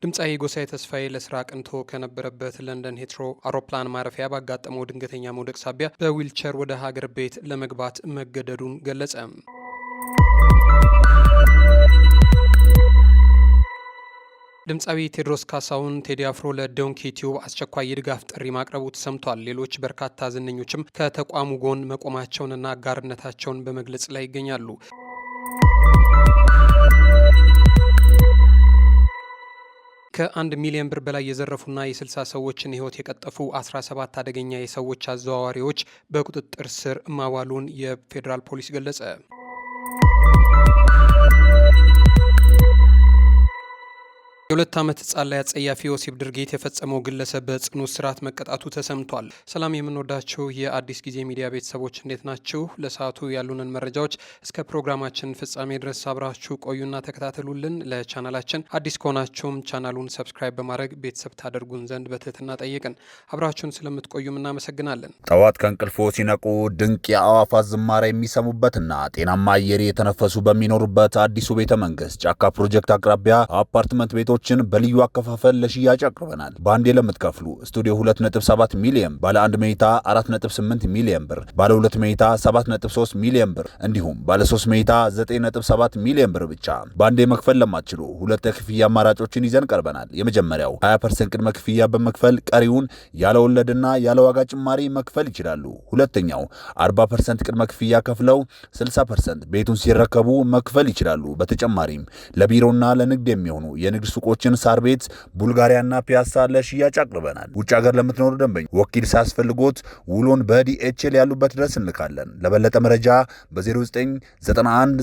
ድምፃዊ ጎሳዬ ተስፋዬ ለስራ አቅንቶ ከነበረበት ለንደን ሂትሮ አውሮፕላን ማረፊያ ባጋጠመው ድንገተኛ መውደቅ ሳቢያ በዊልቸር ወደ ሀገር ቤት ለመግባት መገደዱን ገለጸ። ድምፃዊ ቴዎድሮስ ካሳሁን ቴዲ አፍሮ ለዶንኪ ቲዩብ አስቸኳይ የድጋፍ ጥሪ ማቅረቡ ተሰምቷል። ሌሎች በርካታ ዝነኞችም ከተቋሙ ጎን መቆማቸውንና አጋርነታቸውን በመግለጽ ላይ ይገኛሉ። ከ1 ሚሊዮን ብር በላይ የዘረፉና የ60 ሰዎችን ሕይወት የቀጠፉ 17 አደገኛ የሰዎች አዘዋዋሪዎች በቁጥጥር ስር ማዋሉን የፌዴራል ፖሊስ ገለጸ። የ2 ዓመት ሕፃን ላይ አጸያፊ የወሲብ ድርጊት የፈጸመው ግለሰብ በጽኑ እስራት መቀጣቱ ተሰምቷል። ሰላም የምንወዳችሁ የአዲስ ጊዜ ሚዲያ ቤተሰቦች እንዴት ናችሁ? ለሰዓቱ ያሉንን መረጃዎች እስከ ፕሮግራማችን ፍጻሜ ድረስ አብራችሁ ቆዩና ተከታተሉልን። ለቻናላችን አዲስ ከሆናችሁም ቻናሉን ሰብስክራይብ በማድረግ ቤተሰብ ታደርጉን ዘንድ በትህትና ጠይቅን። አብራችሁን ስለምትቆዩም እናመሰግናለን። ጠዋት ከእንቅልፎ ሲነቁ ድንቅ የአዕዋፋት ዝማሬ የሚሰሙበትና ጤናማ አየር የተነፈሱ በሚኖሩበት አዲሱ ቤተ መንግስት ጫካ ፕሮጀክት አቅራቢያ አፓርትመንት ቤቶች በልዩ አከፋፈል ለሽያጭ አቅርበናል። በአንዴ ለምትከፍሉ ስቱዲዮ 2.7 ሚሊዮን፣ ባለ 1 መኝታ 4.8 ሚሊዮን ብር፣ ባለ 2 መኝታ 7.3 ሚሊዮን ብር እንዲሁም ባለ 3 መኝታ 9.7 ሚሊዮን ብር ብቻ። በአንዴ መክፈል ለማትችሉ ሁለት የክፍያ አማራጮችን ይዘን ቀርበናል። የመጀመሪያው 20% ቅድመ ክፍያ በመክፈል ቀሪውን ያለ ወለድና ያለ ዋጋ ጭማሪ መክፈል ይችላሉ። ሁለተኛው 40% ቅድመ ክፍያ ከፍለው 60% ቤቱን ሲረከቡ መክፈል ይችላሉ። በተጨማሪም ለቢሮና ለንግድ የሚሆኑ የንግድ ሱቆችን ሳር ቤት፣ ቡልጋሪያና ፒያሳ ለሽያጭ አቅርበናል። ውጭ ሀገር ለምትኖሩ ደንበኞች ወኪል ሳያስፈልጎት ውሎን በዲኤችኤል ያሉበት ድረስ እንልካለን። ለበለጠ መረጃ በ0991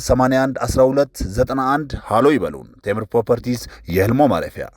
81 12 91 ሃሎ ይበሉን። ቴምር ፕሮፐርቲስ የህልሞ ማረፊያ።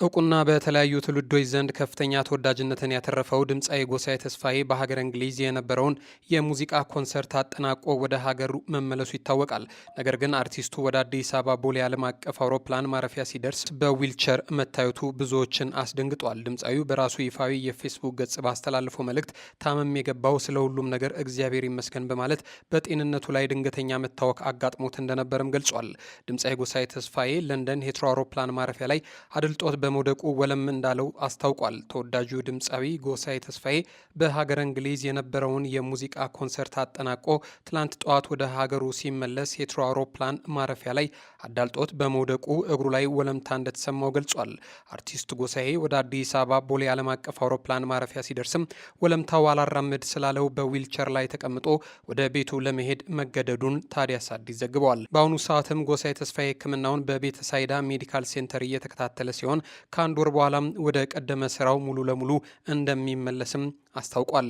እውቁና በተለያዩ ትውልዶች ዘንድ ከፍተኛ ተወዳጅነትን ያተረፈው ድምፃዊ ጎሳዬ ተስፋዬ በሀገር እንግሊዝ የነበረውን የሙዚቃ ኮንሰርት አጠናቆ ወደ ሀገሩ መመለሱ ይታወቃል። ነገር ግን አርቲስቱ ወደ አዲስ አበባ ቦሌ ዓለም አቀፍ አውሮፕላን ማረፊያ ሲደርስ በዊልቸር መታየቱ ብዙዎችን አስደንግጧል። ድምፃዊው በራሱ ይፋዊ የፌስቡክ ገጽ ባስተላለፈው መልእክት ታመም የገባው ስለ ሁሉም ነገር እግዚአብሔር ይመስገን በማለት በጤንነቱ ላይ ድንገተኛ መታወክ አጋጥሞት እንደነበርም ገልጿል። ድምፃዊ ጎሳዬ ተስፋዬ ለንደን ሂትሮ አውሮፕላን ማረፊያ ላይ አድልጦት በመውደቁ ወለም እንዳለው አስታውቋል። ተወዳጁ ድምፃዊ ጎሳዬ ተስፋዬ በሀገር እንግሊዝ የነበረውን የሙዚቃ ኮንሰርት አጠናቆ ትላንት ጠዋት ወደ ሀገሩ ሲመለስ ሂትሮ አውሮፕላን ማረፊያ ላይ አዳልጦት በመውደቁ እግሩ ላይ ወለምታ እንደተሰማው ገልጿል። አርቲስት ጎሳዬ ወደ አዲስ አበባ ቦሌ ዓለም አቀፍ አውሮፕላን ማረፊያ ሲደርስም ወለምታው አላራምድ ስላለው በዊልቸር ላይ ተቀምጦ ወደ ቤቱ ለመሄድ መገደዱን ታዲያስ አዲስ ዘግበዋል። በአሁኑ ሰዓትም ጎሳዬ ተስፋዬ ሕክምናውን በቤተ ሳይዳ ሜዲካል ሴንተር እየተከታተለ ሲሆን ከአንድ ወር በኋላም ወደ ቀደመ ስራው ሙሉ ለሙሉ እንደሚመለስም አስታውቋል።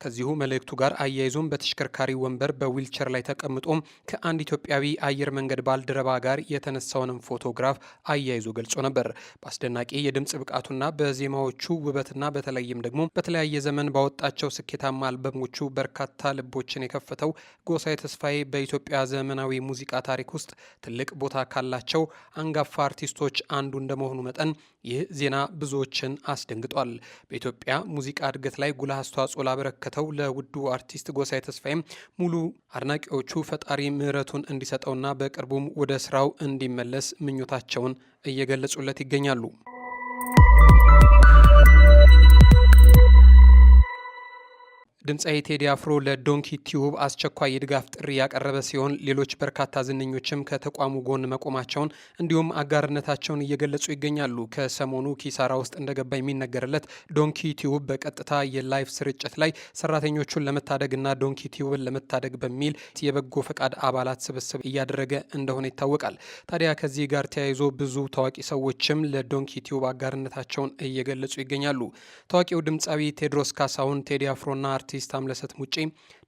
ከዚሁ መልእክቱ ጋር አያይዞም በተሽከርካሪ ወንበር በዊልቸር ላይ ተቀምጦም ከአንድ ኢትዮጵያዊ አየር መንገድ ባልደረባ ጋር የተነሳውንም ፎቶግራፍ አያይዞ ገልጾ ነበር። በአስደናቂ የድምፅ ብቃቱና በዜማዎቹ ውበትና በተለይም ደግሞ በተለያየ ዘመን ባወጣቸው ስኬታማ አልበሞቹ በርካታ ልቦችን የከፈተው ጎሳዬ ተስፋዬ በኢትዮጵያ ዘመናዊ ሙዚቃ ታሪክ ውስጥ ትልቅ ቦታ ካላቸው አንጋፋ አርቲስቶች አንዱ እንደመሆኑ መጠን ይህ ዜና ብዙዎችን አስደንግጧል። በኢትዮጵያ ሙዚቃ እድገት ላይ ጉልህ አስተዋጽኦ ላበረከተው ለውዱ አርቲስት ጎሳዬ ተስፋዬም ሙሉ አድናቂዎቹ ፈጣሪ ምሕረቱን እንዲሰጠውና በቅርቡም ወደ ስራው እንዲመለስ ምኞታቸውን እየገለጹለት ይገኛሉ። ድምፃዊ ቴዲ አፍሮ ለዶንኪ ቲዩብ አስቸኳይ የድጋፍ ጥሪ ያቀረበ ሲሆን ሌሎች በርካታ ዝነኞችም ከተቋሙ ጎን መቆማቸውን እንዲሁም አጋርነታቸውን እየገለጹ ይገኛሉ። ከሰሞኑ ኪሳራ ውስጥ እንደገባ የሚነገርለት ዶንኪ ቲዩብ በቀጥታ የላይቭ ስርጭት ላይ ሰራተኞቹን ለመታደግና ዶንኪ ቲዩብን ለመታደግ በሚል የበጎ ፈቃድ አባላት ስብስብ እያደረገ እንደሆነ ይታወቃል። ታዲያ ከዚህ ጋር ተያይዞ ብዙ ታዋቂ ሰዎችም ለዶንኪ ቲዩብ አጋርነታቸውን እየገለጹ ይገኛሉ። ታዋቂው ድምፃዊ ቴዎድሮስ ካሳሁን ቴዲ አፍሮና አርቲስት አምለሰት ሙጬ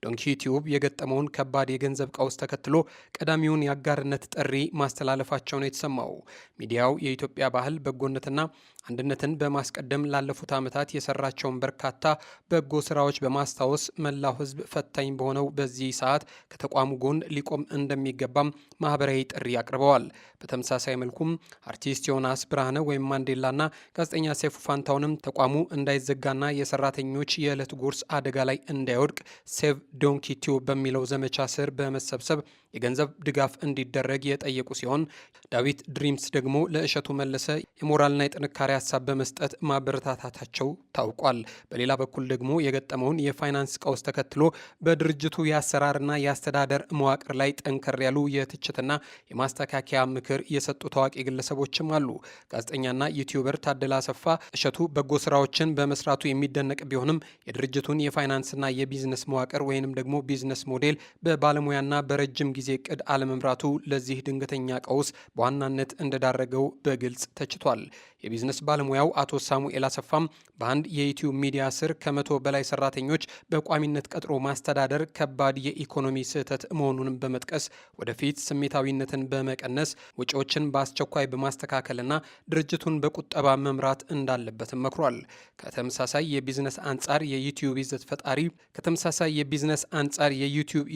ዶንኪ ቲዩብ የገጠመውን ከባድ የገንዘብ ቀውስ ተከትሎ ቀዳሚውን የአጋርነት ጥሪ ማስተላለፋቸው ነው የተሰማው። ሚዲያው የኢትዮጵያ ባህል በጎነትና አንድነትን በማስቀደም ላለፉት ዓመታት የሰራቸውን በርካታ በጎ ስራዎች በማስታወስ መላው ሕዝብ ፈታኝ በሆነው በዚህ ሰዓት ከተቋሙ ጎን ሊቆም እንደሚገባም ማህበራዊ ጥሪ አቅርበዋል። በተመሳሳይ መልኩም አርቲስት ዮናስ ብርሃነ ወይም ማንዴላና ጋዜጠኛ ሰይፉ ፋንታውንም ተቋሙ እንዳይዘጋና የሰራተኞች የዕለት ጉርስ አደጋ ላይ እንዳይወድቅ ሴቭ ዶንኪ ቲዩብ በሚለው ዘመቻ ስር በመሰብሰብ የገንዘብ ድጋፍ እንዲደረግ የጠየቁ ሲሆን ዳዊት ድሪምስ ደግሞ ለእሸቱ መለሰ የሞራልና የጥንካሬ ሀሳብ በመስጠት ማበረታታታቸው ታውቋል። በሌላ በኩል ደግሞ የገጠመውን የፋይናንስ ቀውስ ተከትሎ በድርጅቱ የአሰራርና የአስተዳደር መዋቅር ላይ ጠንከር ያሉ የትችትና የማስተካከያ ምክር የሰጡ ታዋቂ ግለሰቦችም አሉ። ጋዜጠኛና ዩቲዩበር ታደለ አሰፋ እሸቱ በጎ ስራዎችን በመስራቱ የሚደነቅ ቢሆንም የድርጅቱን የፋይናንስና የቢዝነስ መዋቅር ወይንም ደግሞ ቢዝነስ ሞዴል በባለሙያና በረጅም ጊዜ እቅድ አለመምራቱ ለዚህ ድንገተኛ ቀውስ በዋናነት እንደዳረገው በግልጽ ተችቷል። የቢዝነስ ባለሙያው አቶ ሳሙኤል አሰፋም በአንድ የዩቲዩብ ሚዲያ ስር ከ100 በላይ ሰራተኞች በቋሚነት ቀጥሮ ማስተዳደር ከባድ የኢኮኖሚ ስህተት መሆኑንም በመጥቀስ ወደፊት ስሜታዊነትን በመቀነስ ወጪዎችን በአስቸኳይ በማስተካከልና ድርጅቱን በቁጠባ መምራት እንዳለበትም መክሯል። ከተመሳሳይ የቢዝነስ አንጻር የዩቲዩብ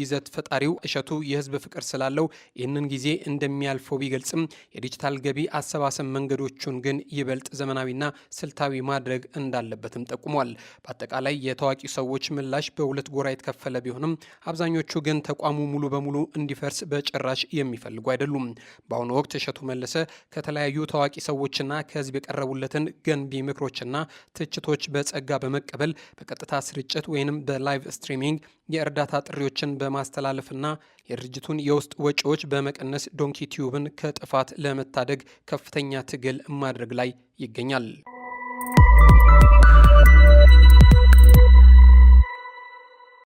ይዘት ፈጣሪው እሸቱ የህዝብ ፍቅር ስላለው ይህንን ጊዜ እንደሚያልፈው ቢገልጽም የዲጂታል ገቢ አሰባሰብ መንገዶቹን ግን ይበልጥ ዘመናዊና ስልታዊ ማድረግ እንዳለበትም ጠቁሟል። በአጠቃላይ የታዋቂ ሰዎች ምላሽ በሁለት ጎራ የተከፈለ ቢሆንም አብዛኞቹ ግን ተቋሙ ሙሉ በሙሉ እንዲፈርስ በጭራሽ የሚፈልጉ አይደሉም። በአሁኑ ወቅት እሸቱ መለሰ ከተለያዩ ታዋቂ ሰዎችና ከህዝብ የቀረቡለትን ገንቢ ምክሮችና ትችቶች በጸጋ በመቀበል በቀጥታ ስርጭት ወይንም በላይቭ ስትሪሚንግ የእርዳታ ጥሪዎችን በማስተላለፍና የድርጅቱን የውስጥ ወጪዎች በመቀነስ ዶንኪ ቲዩብን ከጥፋት ለመታደግ ከፍተኛ ትግል ማድረግ ላይ ይገኛል።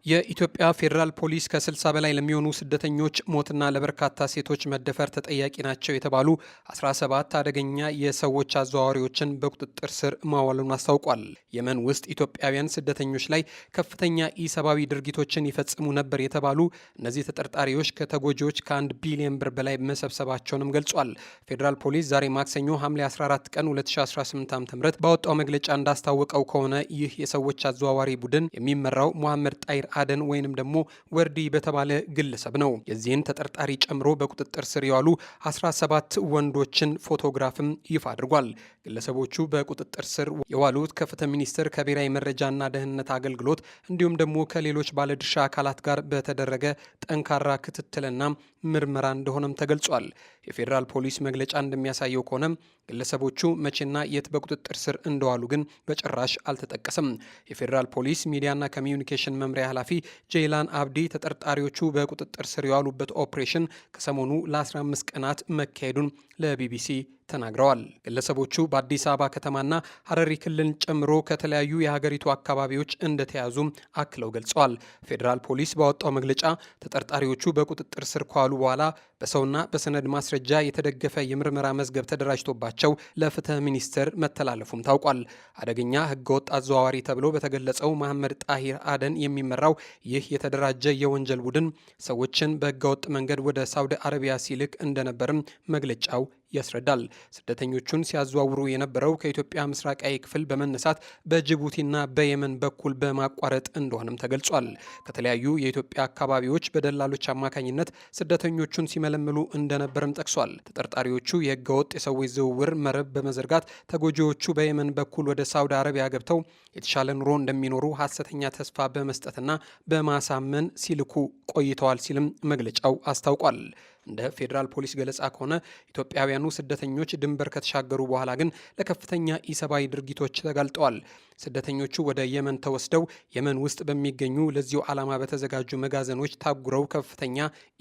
የኢትዮጵያ ፌዴራል ፖሊስ ከ60 በላይ ለሚሆኑ ስደተኞች ሞትና ለበርካታ ሴቶች መደፈር ተጠያቂ ናቸው የተባሉ 17 አደገኛ የሰዎች አዘዋዋሪዎችን በቁጥጥር ስር ማዋሉን አስታውቋል። የመን ውስጥ ኢትዮጵያውያን ስደተኞች ላይ ከፍተኛ ኢሰብአዊ ድርጊቶችን ይፈጽሙ ነበር የተባሉ እነዚህ ተጠርጣሪዎች ከተጎጂዎች ከ1 ቢሊዮን ብር በላይ መሰብሰባቸውንም ገልጿል። ፌዴራል ፖሊስ ዛሬ ማክሰኞ ሐምሌ 14 ቀን 2018 ዓ.ም ባወጣው መግለጫ እንዳስታወቀው ከሆነ ይህ የሰዎች አዘዋዋሪ ቡድን የሚመራው መሐመድ ጣይር አደን ወይንም ደግሞ ወርዲ በተባለ ግለሰብ ነው። የዚህን ተጠርጣሪ ጨምሮ በቁጥጥር ስር የዋሉ 17 ወንዶችን ፎቶግራፍም ይፋ አድርጓል። ግለሰቦቹ በቁጥጥር ስር የዋሉት ከፍትህ ሚኒስቴር ከብሔራዊ መረጃና ደህንነት አገልግሎት እንዲሁም ደግሞ ከሌሎች ባለድርሻ አካላት ጋር በተደረገ ጠንካራ ክትትልና ምርመራ እንደሆነም ተገልጿል። የፌዴራል ፖሊስ መግለጫ እንደሚያሳየው ከሆነም ግለሰቦቹ መቼና የት በቁጥጥር ስር እንደዋሉ ግን በጭራሽ አልተጠቀሰም። የፌዴራል ፖሊስ ሚዲያና ኮሚዩኒኬሽን መምሪያ ኃላፊ ጄይላን አብዲ ተጠርጣሪዎቹ በቁጥጥር ስር የዋሉበት ኦፕሬሽን ከሰሞኑ ለ15 ቀናት መካሄዱን ለቢቢሲ ተናግረዋል። ግለሰቦቹ በአዲስ አበባ ከተማና ሐረሪ ክልልን ጨምሮ ከተለያዩ የሀገሪቱ አካባቢዎች እንደተያዙ አክለው ገልጸዋል። ፌዴራል ፖሊስ ባወጣው መግለጫ ተጠርጣሪዎቹ በቁጥጥር ስር ከዋሉ በኋላ በሰውና በሰነድ ማስረጃ የተደገፈ የምርመራ መዝገብ ተደራጅቶባቸው ለፍትህ ሚኒስቴር መተላለፉም ታውቋል። አደገኛ ህገወጥ አዘዋዋሪ ተብሎ በተገለጸው መሐመድ ጣሂር አደን የሚመራው ይህ የተደራጀ የወንጀል ቡድን ሰዎችን በህገወጥ መንገድ ወደ ሳውዲ አረቢያ ሲልክ እንደነበርም መግለጫው ያስረዳል። ስደተኞቹን ሲያዘዋውሩ የነበረው ከኢትዮጵያ ምስራቃዊ ክፍል በመነሳት በጅቡቲና በየመን በኩል በማቋረጥ እንደሆነም ተገልጿል። ከተለያዩ የኢትዮጵያ አካባቢዎች በደላሎች አማካኝነት ስደተኞቹን ሲመለምሉ እንደነበርም ጠቅሷል። ተጠርጣሪዎቹ የህገወጥ የሰዎች ዝውውር መረብ በመዘርጋት ተጎጂዎቹ በየመን በኩል ወደ ሳውዲ አረቢያ ገብተው የተሻለ ኑሮ እንደሚኖሩ ሐሰተኛ ተስፋ በመስጠትና በማሳመን ሲልኩ ቆይተዋል ሲልም መግለጫው አስታውቋል። እንደ ፌዴራል ፖሊስ ገለጻ ከሆነ ኢትዮጵያውያኑ ስደተኞች ድንበር ከተሻገሩ በኋላ ግን ለከፍተኛ ኢሰብአዊ ድርጊቶች ተጋልጠዋል። ስደተኞቹ ወደ የመን ተወስደው የመን ውስጥ በሚገኙ ለዚሁ ዓላማ በተዘጋጁ መጋዘኖች ታጉረው ከፍተኛ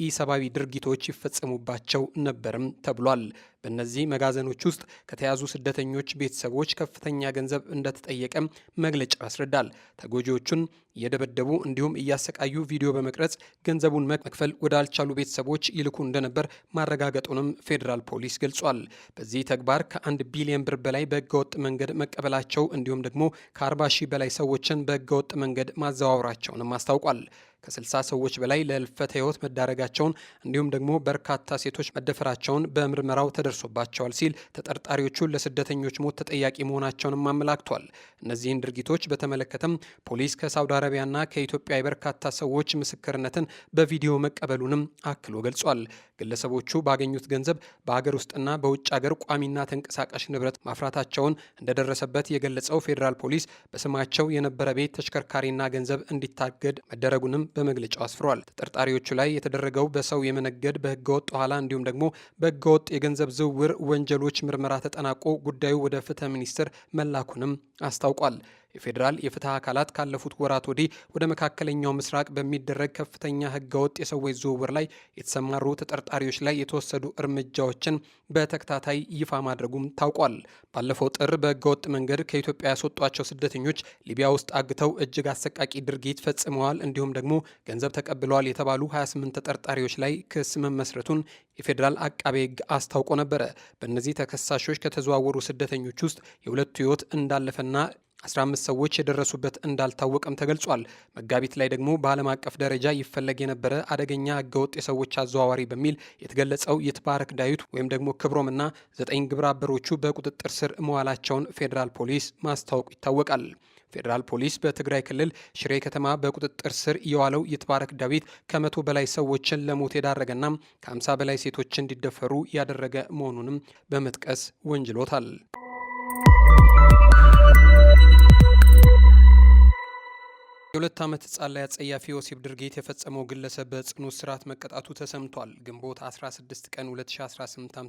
ኢሰብአዊ ድርጊቶች ይፈጸሙባቸው ነበርም ተብሏል። በእነዚህ መጋዘኖች ውስጥ ከተያዙ ስደተኞች ቤተሰቦች ከፍተኛ ገንዘብ እንደተጠየቀም መግለጫው ያስረዳል። ተጎጂዎቹን እየደበደቡ እንዲሁም እያሰቃዩ ቪዲዮ በመቅረጽ ገንዘቡን መክፈል ወዳልቻሉ ቤተሰቦች ይልኩ እንደነበር ማረጋገጡንም ፌዴራል ፖሊስ ገልጿል። በዚህ ተግባር ከ1 ቢሊዮን ብር በላይ በህገወጥ መንገድ መቀበላቸው እንዲሁም ደግሞ ከ40 ሺህ በላይ ሰዎችን በህገወጥ መንገድ ማዘዋወራቸውንም አስታውቋል። ከ60 ሰዎች በላይ ለህልፈተ ህይወት መዳረጋቸውን እንዲሁም ደግሞ በርካታ ሴቶች መደፈራቸውን በምርመራው ተደርሶባቸዋል ሲል ተጠርጣሪዎቹን ለስደተኞች ሞት ተጠያቂ መሆናቸውንም አመላክቷል። እነዚህን ድርጊቶች በተመለከተም ፖሊስ ከሳውዲ አረቢያና ከኢትዮጵያ የበርካታ ሰዎች ምስክርነትን በቪዲዮ መቀበሉንም አክሎ ገልጿል። ግለሰቦቹ ባገኙት ገንዘብ በሀገር ውስጥና በውጭ ሀገር ቋሚና ተንቀሳቃሽ ንብረት ማፍራታቸውን እንደደረሰበት የገለጸው ፌዴራል ፖሊስ በስማቸው የነበረ ቤት፣ ተሽከርካሪና ገንዘብ እንዲታገድ መደረጉንም በመግለጫው አስፍሯል። ተጠርጣሪዎቹ ላይ የተደረገው በሰው የመነገድ፣ በህገወጥ ኋላ እንዲሁም ደግሞ በህገወጥ የገንዘብ ዝውውር ወንጀሎች ምርመራ ተጠናቆ ጉዳዩ ወደ ፍትህ ሚኒስቴር መላኩንም አስታውቋል። የፌዴራል የፍትህ አካላት ካለፉት ወራት ወዲህ ወደ መካከለኛው ምስራቅ በሚደረግ ከፍተኛ ህገወጥ የሰዎች ዝውውር ላይ የተሰማሩ ተጠርጣሪዎች ላይ የተወሰዱ እርምጃዎችን በተከታታይ ይፋ ማድረጉም ታውቋል። ባለፈው ጥር በህገወጥ መንገድ ከኢትዮጵያ ያስወጧቸው ስደተኞች ሊቢያ ውስጥ አግተው እጅግ አሰቃቂ ድርጊት ፈጽመዋል እንዲሁም ደግሞ ገንዘብ ተቀብለዋል የተባሉ 28 ተጠርጣሪዎች ላይ ክስ መመስረቱን የፌዴራል አቃቤ ህግ አስታውቆ ነበረ። በእነዚህ ተከሳሾች ከተዘዋወሩ ስደተኞች ውስጥ የሁለቱ ህይወት እንዳለፈና 15 ሰዎች የደረሱበት እንዳልታወቀም ተገልጿል። መጋቢት ላይ ደግሞ በዓለም አቀፍ ደረጃ ይፈለግ የነበረ አደገኛ ህገወጥ የሰዎች አዘዋዋሪ በሚል የተገለጸው ይትባረክ ዳዊት ወይም ደግሞ ክብሮምና 9 ግብረ አበሮቹ በቁጥጥር ስር መዋላቸውን ፌዴራል ፖሊስ ማስታወቁ ይታወቃል። ፌዴራል ፖሊስ በትግራይ ክልል ሽሬ ከተማ በቁጥጥር ስር የዋለው ይትባረክ ዳዊት ከ100 በላይ ሰዎችን ለሞት የዳረገና ከ50 በላይ ሴቶች እንዲደፈሩ ያደረገ መሆኑንም በመጥቀስ ወንጅሎታል። የ2 ዓመት ህጻን ላይ አጸያፊ የወሲብ ድርጊት የፈጸመው ግለሰብ በጽኑ እስራት መቀጣቱ ተሰምቷል። ግንቦት 16 ቀን 2018 ዓ.ም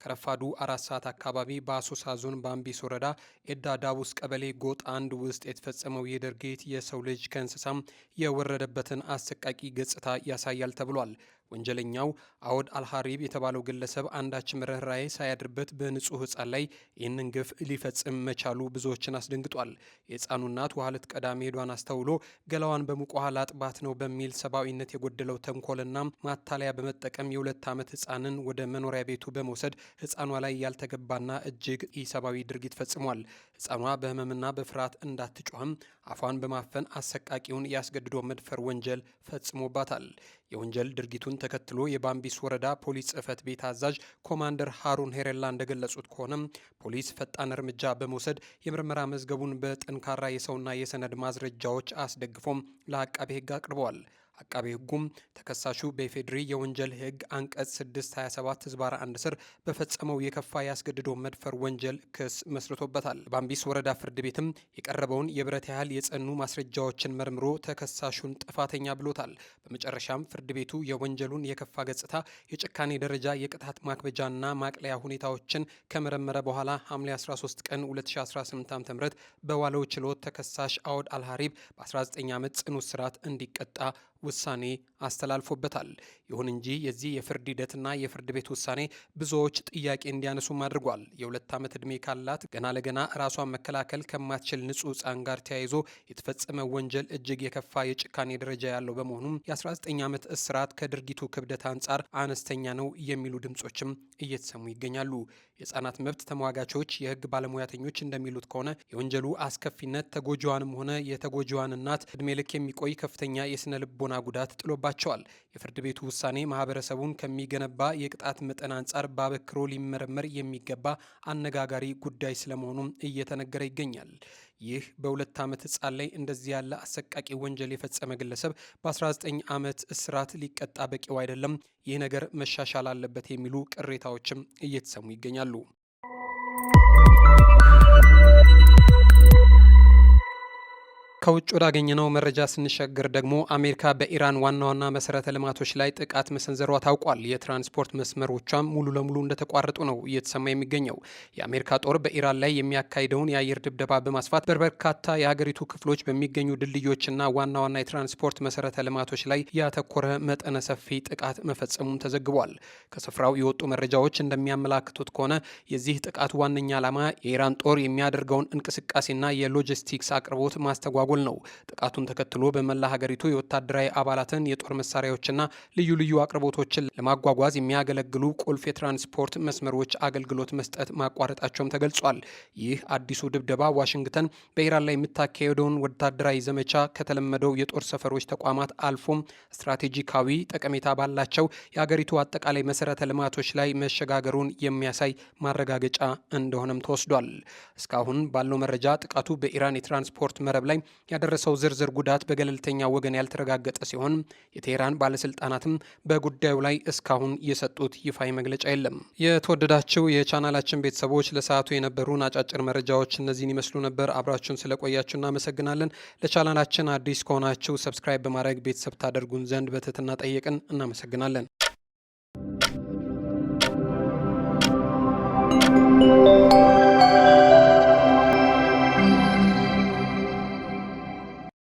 ከረፋዱ 4 ሰዓት አካባቢ በአሶሳ ዞን ባምቢስ ወረዳ ኤዳ ዳቡስ ቀበሌ ጎጥ 1 ውስጥ የተፈጸመው ይህ ድርጊት የሰው ልጅ ከእንስሳም የወረደበትን አሰቃቂ ገጽታ ያሳያል ተብሏል። ወንጀለኛው አወድ አልሃሪብ የተባለው ግለሰብ አንዳችም ርኅራኄ ሳያድርበት በንጹህ ህጻን ላይ ይህንን ግፍ ሊፈጽም መቻሉ ብዙዎችን አስደንግጧል። የህፃኑ እናት ውሃ ልትቀዳ መሄዷን አስተውሎ ገላዋን በሙቅ ውሃ ላጥባት ነው በሚል ሰብአዊነት የጎደለው ተንኮልና ማታለያ በመጠቀም የ2 ዓመት ህፃንን ወደ መኖሪያ ቤቱ በመውሰድ ህፃኗ ላይ ያልተገባና እጅግ ኢሰብአዊ ድርጊት ፈጽሟል። ህፃኗ በህመምና በፍርሃት እንዳትጮህም አፏን በማፈን አሰቃቂውን ያስገድዶ መድፈር ወንጀል ፈጽሞባታል። የወንጀል ድርጊቱን ተከትሎ የባምቢስ ወረዳ ፖሊስ ጽሕፈት ቤት አዛዥ ኮማንደር ሃሩን ሄሬላ እንደገለጹት ከሆነም ፖሊስ ፈጣን እርምጃ በመውሰድ የምርመራ መዝገቡን በጠንካራ የሰውና የሰነድ ማስረጃዎች አስደግፎም ለአቃቤ ህግ አቅርበዋል። አቃቤ ህጉም ተከሳሹ በኢፌዴሪ የወንጀል ህግ አንቀጽ 627 ህዝባር 1 ስር በፈጸመው የከፋ ያስገድዶ መድፈር ወንጀል ክስ መስርቶበታል። ባምቢስ ወረዳ ፍርድ ቤትም የቀረበውን የብረት ያህል የጸኑ ማስረጃዎችን መርምሮ ተከሳሹን ጥፋተኛ ብሎታል። በመጨረሻም ፍርድ ቤቱ የወንጀሉን የከፋ ገጽታ፣ የጭካኔ ደረጃ፣ የቅጣት ማክበጃና ማቅለያ ሁኔታዎችን ከመረመረ በኋላ ሐምሌ 13 ቀን 2018 ዓ.ም በዋለው ችሎት ተከሳሽ አወድ አልሃሪብ በ19 ዓመት ጽኑ እስራት እንዲቀጣ ውሳኔ አስተላልፎበታል። ይሁን እንጂ የዚህ የፍርድ ሂደትና የፍርድ ቤት ውሳኔ ብዙዎች ጥያቄ እንዲያነሱም አድርጓል። የ2 ዓመት ዕድሜ ካላት ገና ለገና ራሷን መከላከል ከማትችል ንጹህ ህፃን ጋር ተያይዞ የተፈጸመ ወንጀል እጅግ የከፋ የጭካኔ ደረጃ ያለው በመሆኑም የ19 ዓመት እስራት ከድርጊቱ ክብደት አንጻር አነስተኛ ነው የሚሉ ድምጾችም እየተሰሙ ይገኛሉ። የህፃናት መብት ተሟጋቾች፣ የህግ ባለሙያተኞች እንደሚሉት ከሆነ የወንጀሉ አስከፊነት ተጎጂዋንም ሆነ የተጎጂዋን እናት ዕድሜ ልክ የሚቆይ ከፍተኛ የስነ ልቦና ጉዳት ጥሎባቸዋል። የፍርድ ቤቱ ውሳኔ ማህበረሰቡን ከሚገነባ የቅጣት መጠን አንጻር በአበክሮ ሊመረመር የሚገባ አነጋጋሪ ጉዳይ ስለመሆኑም እየተነገረ ይገኛል። ይህ በ2 ዓመት ህፃን ላይ እንደዚህ ያለ አሰቃቂ ወንጀል የፈጸመ ግለሰብ በ19 ዓመት እስራት ሊቀጣ በቂው አይደለም፣ ይህ ነገር መሻሻል አለበት የሚሉ ቅሬታዎችም እየተሰሙ ይገኛሉ። ከውጭ ወዳገኘነው መረጃ ስንሻገር ደግሞ አሜሪካ በኢራን ዋና ዋና መሰረተ ልማቶች ላይ ጥቃት መሰንዘሯ ታውቋል። የትራንስፖርት መስመሮቿም ሙሉ ለሙሉ እንደተቋረጡ ነው እየተሰማ የሚገኘው። የአሜሪካ ጦር በኢራን ላይ የሚያካሂደውን የአየር ድብደባ በማስፋት በበርካታ የሀገሪቱ ክፍሎች በሚገኙ ድልድዮችና ዋና ዋና የትራንስፖርት መሰረተ ልማቶች ላይ ያተኮረ መጠነ ሰፊ ጥቃት መፈጸሙም ተዘግቧል። ከስፍራው የወጡ መረጃዎች እንደሚያመላክቱት ከሆነ የዚህ ጥቃት ዋነኛ ዓላማ የኢራን ጦር የሚያደርገውን እንቅስቃሴና የሎጂስቲክስ አቅርቦት ማስተጓጎል ነው። ጥቃቱን ተከትሎ በመላ ሀገሪቱ የወታደራዊ አባላትን የጦር መሳሪያዎችና ልዩ ልዩ አቅርቦቶችን ለማጓጓዝ የሚያገለግሉ ቁልፍ የትራንስፖርት መስመሮች አገልግሎት መስጠት ማቋረጣቸውም ተገልጿል። ይህ አዲሱ ድብደባ ዋሽንግተን በኢራን ላይ የምታካሄደውን ወታደራዊ ዘመቻ ከተለመደው የጦር ሰፈሮች ተቋማት አልፎም ስትራቴጂካዊ ጠቀሜታ ባላቸው የሀገሪቱ አጠቃላይ መሰረተ ልማቶች ላይ መሸጋገሩን የሚያሳይ ማረጋገጫ እንደሆነም ተወስዷል። እስካሁን ባለው መረጃ ጥቃቱ በኢራን የትራንስፖርት መረብ ላይ ያደረሰው ዝርዝር ጉዳት በገለልተኛ ወገን ያልተረጋገጠ ሲሆን የቴህራን ባለስልጣናትም በጉዳዩ ላይ እስካሁን የሰጡት ይፋዊ መግለጫ የለም። የተወደዳችሁ የቻናላችን ቤተሰቦች ለሰዓቱ የነበሩን አጫጭር መረጃዎች እነዚህን ይመስሉ ነበር። አብራችሁን ስለቆያችሁ እናመሰግናለን። ለቻናላችን አዲስ ከሆናችሁ ሰብስክራይብ በማድረግ ቤተሰብ ታደርጉን ዘንድ በትህትና ጠየቅን። እናመሰግናለን።